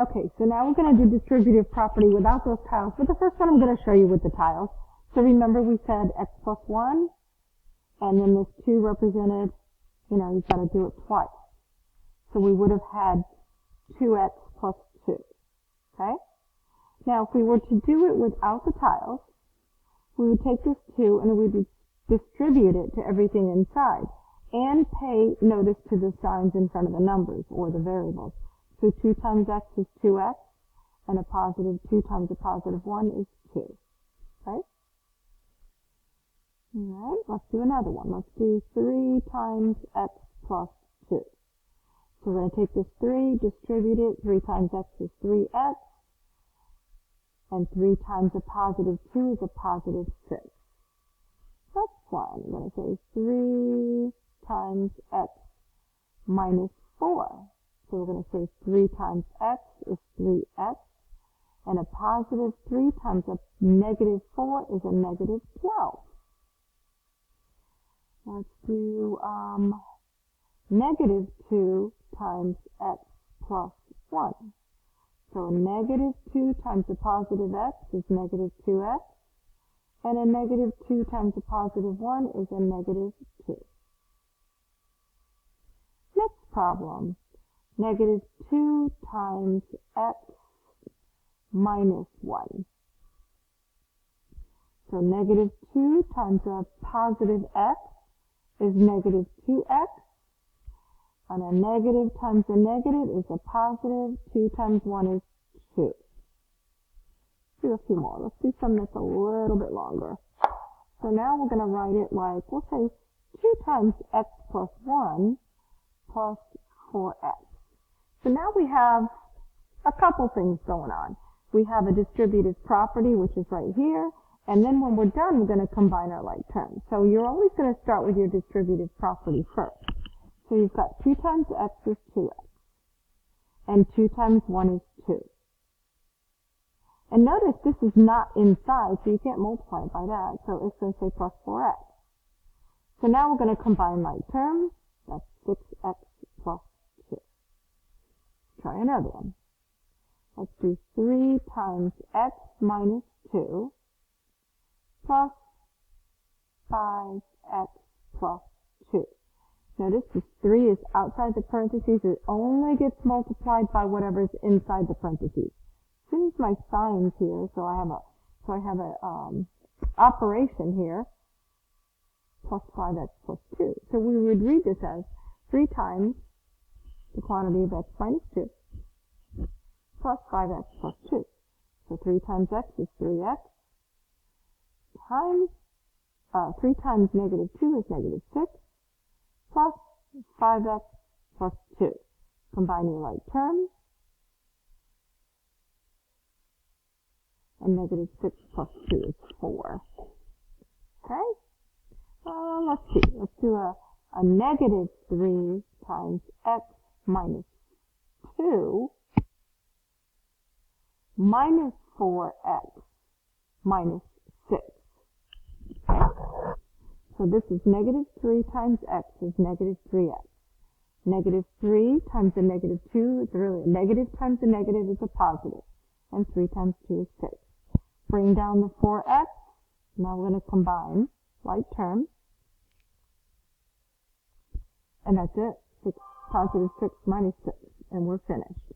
Okay, so now we're going to do distributive property without those tiles, but the first one I'm going to show you with the tiles. So remember we said x plus 1, and then this 2 represented, you've got to do it twice. So we would have had 2x plus 2, okay? Now if we were to do it without the tiles, we would take this 2 and we would distribute it to everything inside and pay notice to the signs in front of the numbers or the variables. So 2 times x is 2x, and a positive 2 times a positive 1 is 2. Okay? Alright, let's do another one. Let's do 3 times x plus 2. So we're going to take this 3, distribute it. 3 times x is 3x, and 3 times a positive 2 is a positive 6. That's fine. I'm going to say 3 times x minus 4. So we're going to say 3 times x is 3x, and a positive 3 times a negative 4 is a negative 12. Let's do negative 2 times x plus 1. So a negative 2 times a positive x is negative 2x, and a negative 2 times a positive 1 is a negative 2. Next problem. Negative 2 times x minus 1. So negative 2 times a positive x is negative 2x, and a negative times a negative is a positive. 2 times 1 is 2. Let's do a few more. Let's do something that's a little bit longer. So now we're going to write it like, we'll say 2 times x plus 1 plus 4x. So now we have a couple things going on. We have a distributive property, which is right here, and then when we're done, we're going to combine our like terms. So you're always going to start with your distributive property first. So you've got 2 times x is 2x, and 2 times 1 is 2. And notice this is not inside, so you can't multiply it by that, so it's going to say plus 4x. So now we're going to combine like terms. That's 6x plus 2. Try another one. Let's do 3 times x minus 2 plus 5x plus 2. Notice this 3 is outside the parentheses. It only gets multiplied by whatever is inside the parentheses. As soon as my sign's here, so I have a operation here, plus 5x plus 2. So we would read this as 3 times the quantity of x minus 2 plus 5x plus 2. So 3 times x is 3x times 3 times negative 2 is negative 6 plus 5x plus 2. Combining like terms, and negative 6 plus 2 is 4. Okay? Let's see. Let's do a negative 3 times x minus 2 minus 4x minus 6. Okay? So this is negative 3 times x is negative 3x. Negative 3 times a negative 2 is really a negative times a negative is a positive. And 3 times 2 is 6. Bring down the 4x. Now we're going to combine like terms. And that's it. 6, positive 6 minus 6. And we're finished.